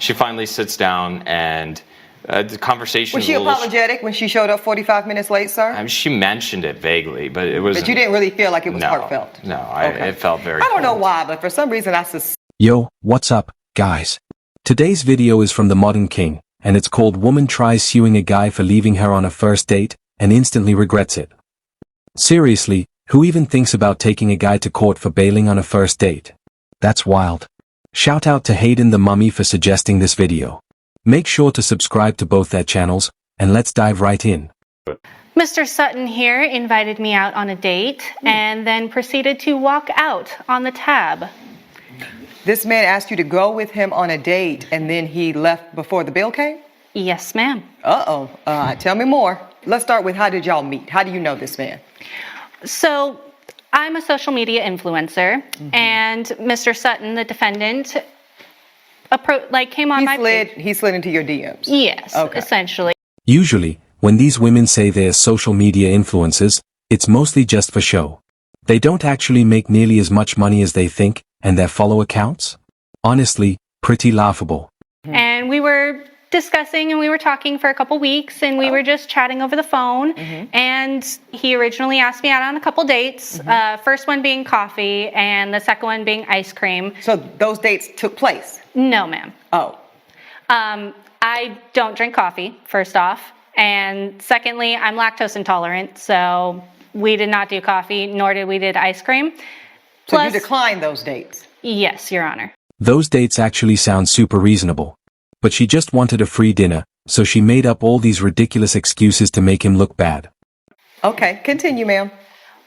she finally sits down and the conversation was she apologetic when she showed up 45 minutes late, sir? She mentioned it vaguely, but it was. But you didn't really feel like it was no, heartfelt? No, okay. It felt very I don't know cold. why, but for some reason I suspect. Yo, what's up, guys? Today's video is from the Modern King, and it's called Woman Tries Suing a Guy for Leaving Her on a First Date, and Instantly Regrets It. Seriously, who even thinks about taking a guy to court for bailing on a first date? That's wild. Shout out to Hayden the Mummy for suggesting this video. Make sure to subscribe to both their channels, and let's dive right in. Mr. Sutton here invited me out on a date and then proceeded to walk out on the tab. This man asked you to go with him on a date and then he left before the bill came? Yes, ma'am. Tell me more. Let's start with, how did y'all meet? How do you know this man? So I'm a social media influencer, and Mr. Sutton, the defendant, came on my page. He slid into your DMs? Yes, essentially. Usually, when these women say they're social media influencers, it's mostly just for show. They don't actually make nearly as much money as they think, and their follower counts? Honestly, pretty laughable. And we were discussing and we were talking for a couple weeks, and we were just chatting over the phone, and he originally asked me out on a couple dates, first one being coffee and the second one being ice cream. So those dates took place? No, ma'am. Oh. I don't drink coffee, first off, and secondly, I'm lactose intolerant, so we did not do coffee, nor did we did ice cream. So you declined those dates? Yes, Your Honor. Those dates actually sound super reasonable. But she just wanted a free dinner, so she made up all these ridiculous excuses to make him look bad. Okay, continue, ma'am.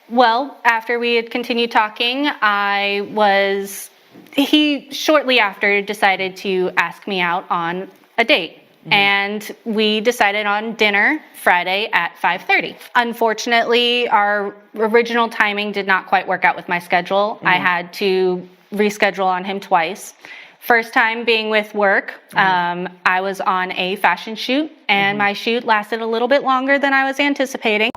Well, after we had continued talking, he shortly after decided to ask me out on a date. And we decided on dinner Friday at 5:30. Unfortunately, our original timing did not quite work out with my schedule. I had to reschedule on him twice. First time being with work, I was on a fashion shoot, and my shoot lasted a little bit longer than I was anticipating.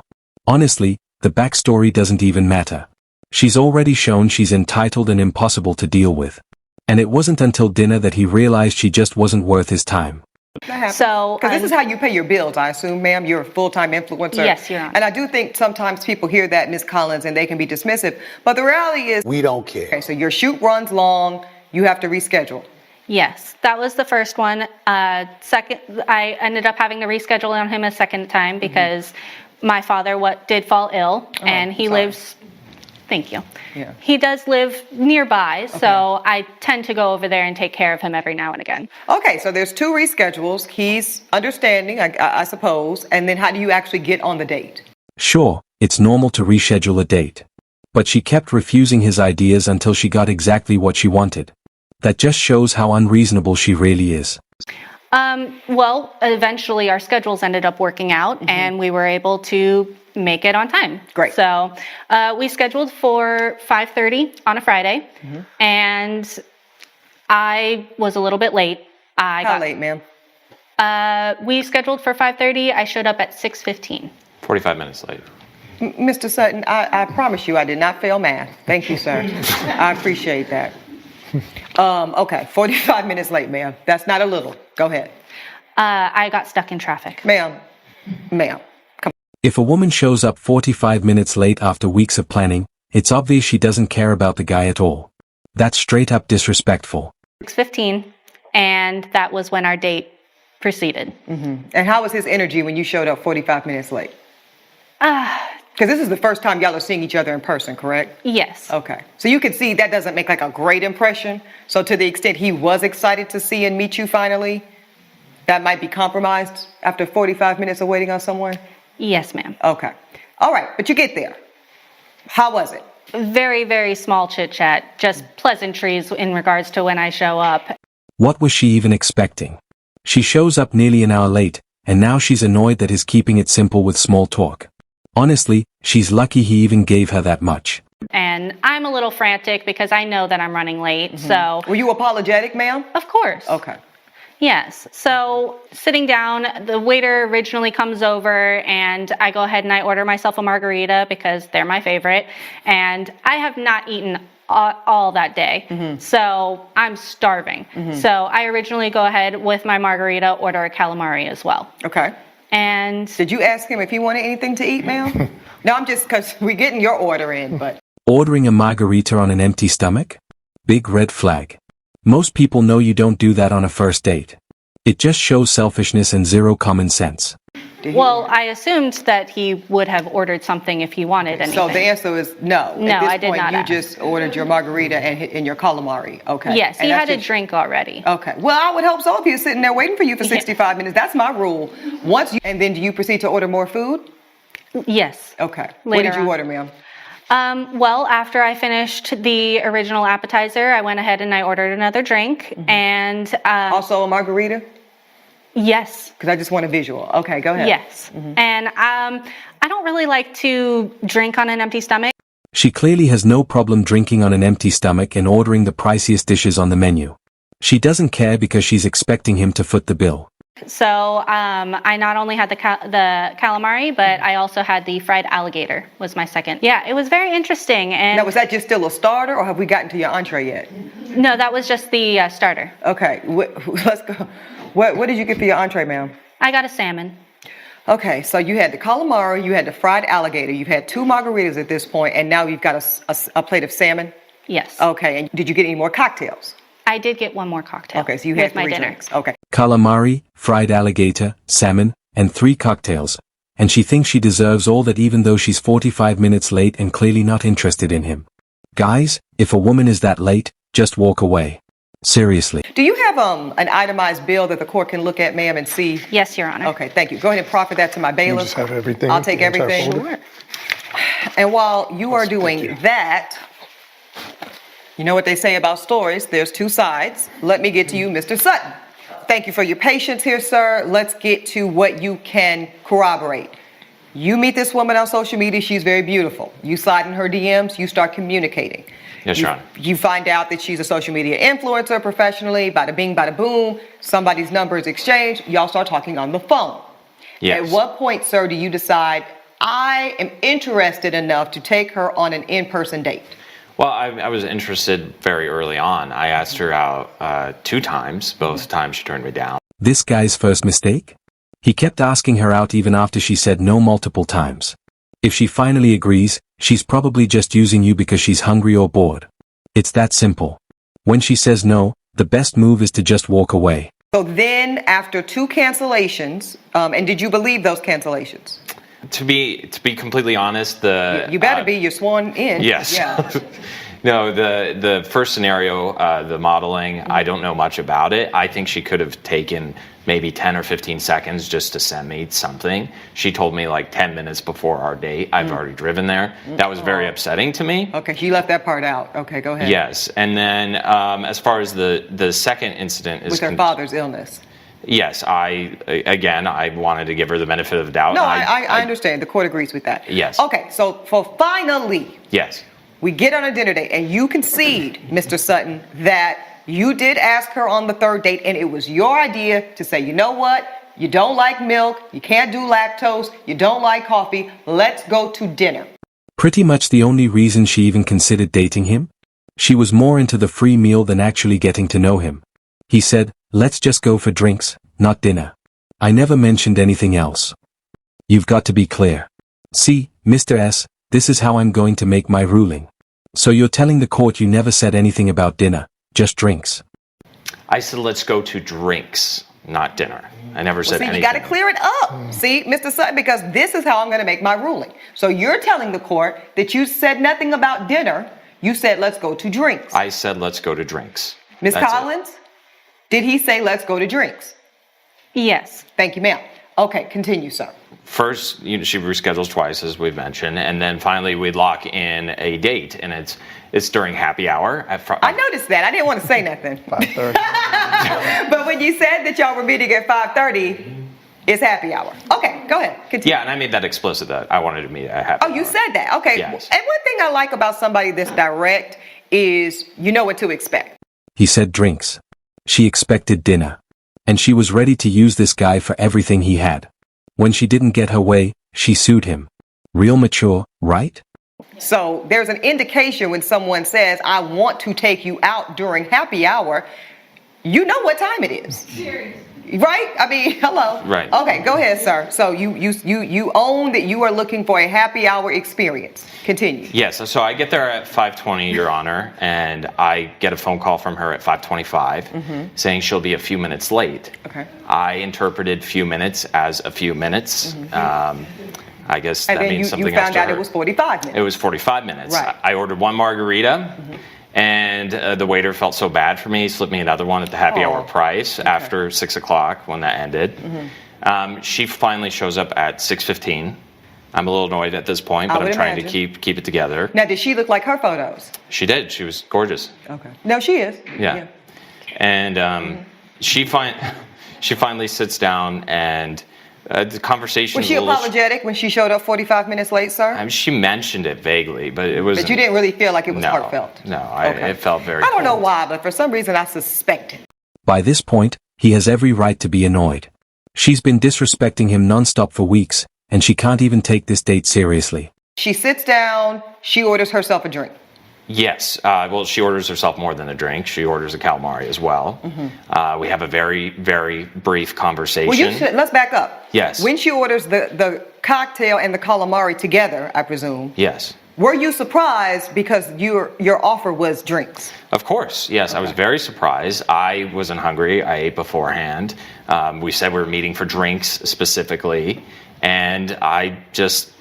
Honestly, the backstory doesn't even matter. She's already shown she's entitled and impossible to deal with. And it wasn't until dinner that he realized she just wasn't worth his time. So, because this is how you pay your bills, I assume, ma'am. You're a full-time influencer. Yes, Your Honor. And I do think sometimes people hear that, Ms. Collins, and they can be dismissive. But the reality is, we don't care. Okay, so your shoot runs long. You have to reschedule. Yes, that was the first one. Second, I ended up having to reschedule on him a second time because my father did fall ill, and he lives. Thank you. Yeah. He does live nearby, so I tend to go over there and take care of him every now and again. Okay, so there's two reschedules. He's understanding, I suppose. And then how do you actually get on the date? Sure, it's normal to reschedule a date. But she kept refusing his ideas until she got exactly what she wanted. That just shows how unreasonable she really is. Well, eventually our schedules ended up working out, and we were able to make it on time. Great. So we scheduled for 5:30 on a Friday, and I was a little bit late. How late, ma'am? We scheduled for 5:30. I showed up at 6:15. 45 minutes late. Mr. Sutton, I promise you I did not fail math. Thank you, sir. I appreciate that. Okay, 45 minutes late, ma'am. That's not a little. Go ahead. I got stuck in traffic. Ma'am, come on. If a woman shows up 45 minutes late after weeks of planning, it's obvious she doesn't care about the guy at all. That's straight up disrespectful. 6:15, and that was when our date proceeded. And how was his energy when you showed up 45 minutes late? Because this is the first time y'all are seeing each other in person, correct? Yes. Okay. So you can see that doesn't make like a great impression. So to the extent he was excited to see and meet you finally, that might be compromised after 45 minutes of waiting on someone? Yes, ma'am. Okay. All right. But you get there. How was it? Very, very small chit chat, just pleasantries in regards to when I show up. What was she even expecting? She shows up nearly an hour late, and now she's annoyed that he's keeping it simple with small talk. Honestly, she's lucky he even gave her that much. And I'm a little frantic because I know that I'm running late, so... Were you apologetic, ma'am? Of course. Okay. Yes. So sitting down, the waiter originally comes over and I go ahead and I order myself a margarita because they're my favorite. And I have not eaten all that day. So I'm starving. So I originally go ahead with my margarita, order a calamari as well. Okay. And Did you ask him if he wanted anything to eat, ma'am? No, I'm just, because we're getting your order in, but. Ordering a margarita on an empty stomach? Big red flag. Most people know you don't do that on a first date. It just shows selfishness and zero common sense. well, I assumed that he would have ordered something if he wanted anything. So the answer is no. No, At this I did point, not you ask. just ordered your margarita and your calamari. Okay. Yes, he And that's had a just- drink already. Okay. Well, I would hope so if he was sitting there waiting for you for 65 minutes. That's my rule. And then do you proceed to order more food? Yes. Okay. What Later did you on. order, ma'am? Well, after I finished the original appetizer, I went ahead and I ordered another drink. And Also a margarita? yes, Because I just want a visual. Okay, go ahead. yes. And I don't really like to drink on an empty stomach. She clearly has no problem drinking on an empty stomach and ordering the priciest dishes on the menu. She doesn't care because she's expecting him to foot the bill. So I not only had the calamari, but I also had the fried alligator was my second. Yeah, it was very interesting. And Now, was that just still a starter, or have we gotten to your entree yet? no, that was just the starter. Okay, let's go. What did you get for your entree, ma'am? I got a salmon. Okay, so you had the calamari, you had the fried alligator, you've had 2 margaritas at this point, and now you've got a plate of salmon? Yes. Okay, and did you get any more cocktails? I did get one more cocktail. Okay, so you had with my 3 dinner. drinks. Okay. Calamari, fried alligator, salmon, and 3 cocktails. And she thinks she deserves all that even though she's 45 minutes late and clearly not interested in him. Guys, if a woman is that late, just walk away. Seriously. Do you have an itemized bill that the court can look at, ma'am, and see? Yes, Your Honor. Okay, thank you. Go ahead and proffer that to my bailiff. just have everything, I'll take the entire everything. folder? Sure. And while you are doing that, you know what they say about stories, there's 2 sides. Let me get to you, Mr. Sutton. Thank you for your patience here, sir. Let's get to what you can corroborate. You meet this woman on social media, she's very beautiful. You slide in her DMs, you start communicating. Yes, Your Honor. You find out that she's a social media influencer professionally, bada bing, bada boom, somebody's number is exchanged, y'all start talking on the phone. Yes. At what point, sir, do you decide, I am interested enough to take her on an in-person date? Well, I was interested very early on. I asked her out 2 times. Both times she turned me down. This guy's first mistake? He kept asking her out even after she said no multiple times. If she finally agrees, she's probably just using you because she's hungry or bored. It's that simple. When she says no, the best move is to just walk away. So then, after 2 cancellations, and did you believe those cancellations? To be completely honest, You better be, you're sworn in. Yes. Yeah. No, the first scenario, the modeling, I don't know much about it. I think she could have taken maybe 10 or 15 seconds just to send me something. She told me like 10 minutes before our date. I've already driven there. That was very upsetting to me. Okay, she left that part out. Okay, go ahead. Yes, and then as far as the second incident is With her father's illness. yes, I wanted to give her the benefit of the doubt. No, and I understand. The court agrees with that. Yes. Okay, so for finally, Yes. we get on a dinner date, and you concede, Mr. Sutton, that you did ask her on the 3rd date, and it was your idea to say, you know what? You don't like milk, you can't do lactose, you don't like coffee, let's go to dinner. Pretty much the only reason she even considered dating him? She was more into the free meal than actually getting to know him. He said, let's just go for drinks, not dinner. I never mentioned anything else. You've got to be clear. See, Mr. S, this is how I'm going to make my ruling. So you're telling the court you never said anything about dinner, just drinks. I said, let's go to drinks, not dinner. I never said See, anything. you got to clear it up. See, Mr. Sutton, because this is how I'm going to make my ruling. So you're telling the court that you said nothing about dinner. You said, let's go to drinks. I said, let's go to drinks. Ms. That's it. Collins, did he say, let's go to drinks? Yes. Thank you, ma'am. Okay, continue, sir. First, she reschedules twice, as we've mentioned, and then finally we lock in a date, and it's during happy hour. I noticed that. I didn't want to say nothing. 5:30. But when you said that y'all were meeting at 5:30, it's happy hour. Okay, go ahead. Continue. Yeah, and I made that explicit that I wanted to meet at happy Oh, you hour. said that. Okay. Yes. And one thing I like about somebody that's direct is you know what to expect. He said drinks. She expected dinner. And she was ready to use this guy for everything he had. When she didn't get her way, she sued him. Real mature, right? So there's an indication when someone says, I want to take you out during happy hour, you know what time it is. Right? I mean, hello. Right. Okay, go ahead, sir. So you own that you are looking for a happy hour experience. Continue. Yes, so I get there at 5:20, Your Honor, and I get a phone call from her at 5:25 saying she'll be a few minutes late. Okay. I interpreted few minutes as a few minutes. I guess And that then means you something else found to out her. it was 45 minutes. It was 45 minutes. Right. I ordered one margarita, and the waiter felt so bad for me, he slipped me another one at the happy hour price after 6 o'clock when that ended. She finally shows up at 6:15. I'm a little annoyed at this point, but I'm trying to keep it together. Now, did she look like her photos? She did. She was gorgeous. Okay. No, she is. Yeah. And she finally sits down, and the conversation Was she apologetic when she showed up 45 minutes late, sir? I mean, she mentioned it vaguely, but it was. But you didn't really feel like it was heartfelt? No, Okay. it felt very I don't know cold. why, but for some reason I suspected. By this point, he has every right to be annoyed. She's been disrespecting him nonstop for weeks, and she can't even take this date seriously. She sits down, she orders herself a drink. Yes. Well, she orders herself more than a drink. She orders a calamari as well. We have a very, very brief conversation. Well, let's back up. Yes. When she orders the cocktail and the calamari together, I presume, Yes. were you surprised because your offer was drinks? Of course. Yes, I was very surprised. I wasn't hungry. I ate beforehand. We said we were meeting for drinks specifically, and I just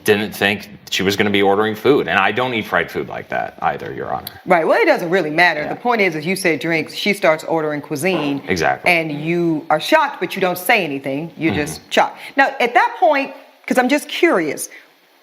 didn't think she was going to be ordering food. And I don't eat fried food like that either, Your Honor. Right. Well, it doesn't really matter. Yeah. The point is, as you said drinks, she starts ordering cuisine. Exactly. And you are shocked, but you don't say anything. You're just shocked. Now, at that point, because I'm just curious,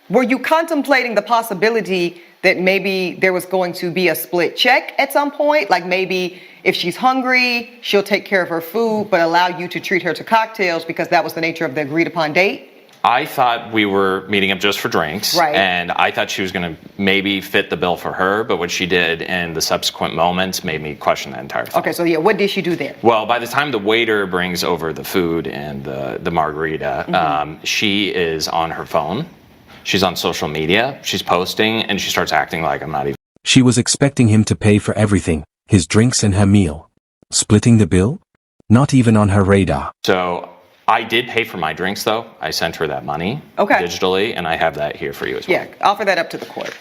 were you contemplating the possibility that maybe there was going to be a split check at some point? Like maybe if she's hungry, she'll take care of her food, but allow you to treat her to cocktails because that was the nature of the agreed upon date? I thought we were meeting up just for drinks. Right. And I thought she was going to maybe fit the bill for her, but what she did in the subsequent moments made me question that entire thing. Okay, so yeah, what did she do then? Well, by the time the waiter brings over the food and the margarita, she is on her phone. She's on social media. She's posting, and she starts acting like I'm not even. She was expecting him to pay for everything, his drinks and her meal. Splitting the bill? Not even on her radar. So I did pay for my drinks, though. I sent her that money digitally, and I have that here for you as well. Yeah, offer that up to the court.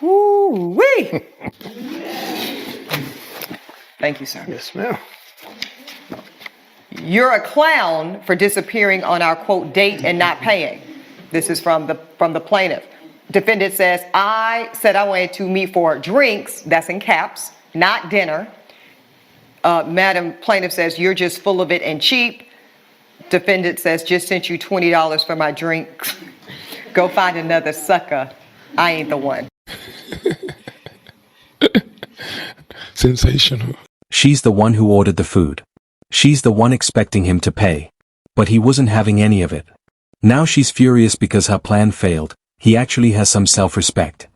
Woo-wee! Thank you, sir. Yes, ma'am. You're a clown for disappearing on our, quote, date and not paying. This is from the plaintiff. Defendant says, I said I wanted to meet for drinks, that's in caps, not dinner. Madam Plaintiff says, you're just full of it and cheap. Defendant says, just sent you $20 for my drink. Go find another sucker. I ain't the one. Sensational. She's the one who ordered the food. She's the one expecting him to pay. But he wasn't having any of it. Now she's furious because her plan failed. He actually has some self-respect.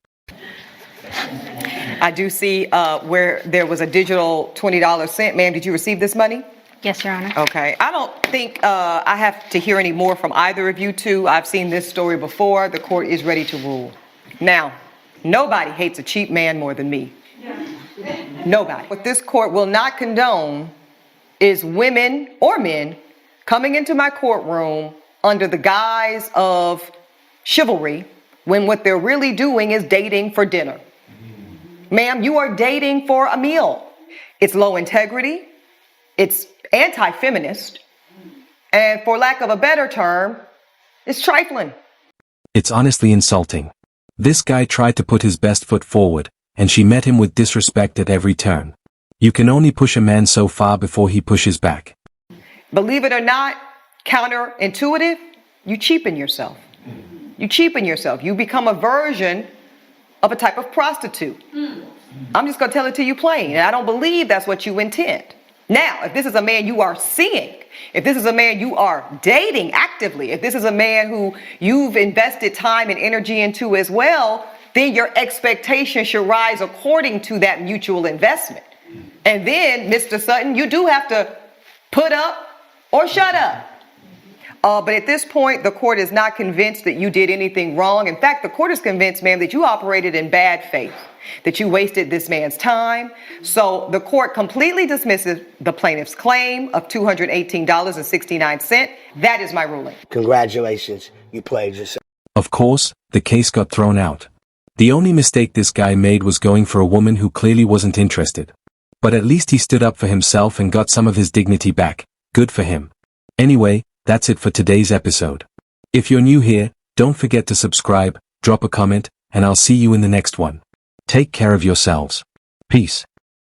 I do see where there was a digital $20 sent. Ma'am, did you receive this money? Yes, Your Honor. Okay. I don't think I have to hear any more from either of you two. I've seen this story before. The court is ready to rule. Now, nobody hates a cheap man more than me. Nobody. What this court will not condone is women or men coming into my courtroom under the guise of chivalry when what they're really doing is dating for dinner. Ma'am, you are dating for a meal. It's low integrity. It's anti-feminist. And for lack of a better term, it's trifling. It's honestly insulting. This guy tried to put his best foot forward, and she met him with disrespect at every turn. You can only push a man so far before he pushes back. Believe it or not, counterintuitive, you cheapen yourself. You cheapen yourself. You become a version of a type of prostitute. I'm just going to tell it to you plain, and I don't believe that's what you intend. Now, if this is a man you are seeing, if this is a man you are dating actively, if this is a man who you've invested time and energy into as well, then your expectation should rise according to that mutual investment. And then, Mr. Sutton, you do have to put up or shut up. But at this point, the court is not convinced that you did anything wrong. In fact, the court is convinced, ma'am, that you operated in bad faith, that you wasted this man's time. So the court completely dismisses the plaintiff's claim of $218.69. That is my ruling. Congratulations, you played yourself. Of course, the case got thrown out. The only mistake this guy made was going for a woman who clearly wasn't interested. But at least he stood up for himself and got some of his dignity back. Good for him. Anyway, that's it for today's episode. If you're new here, don't forget to subscribe, drop a comment, and I'll see you in the next one. Take care of yourselves. Peace.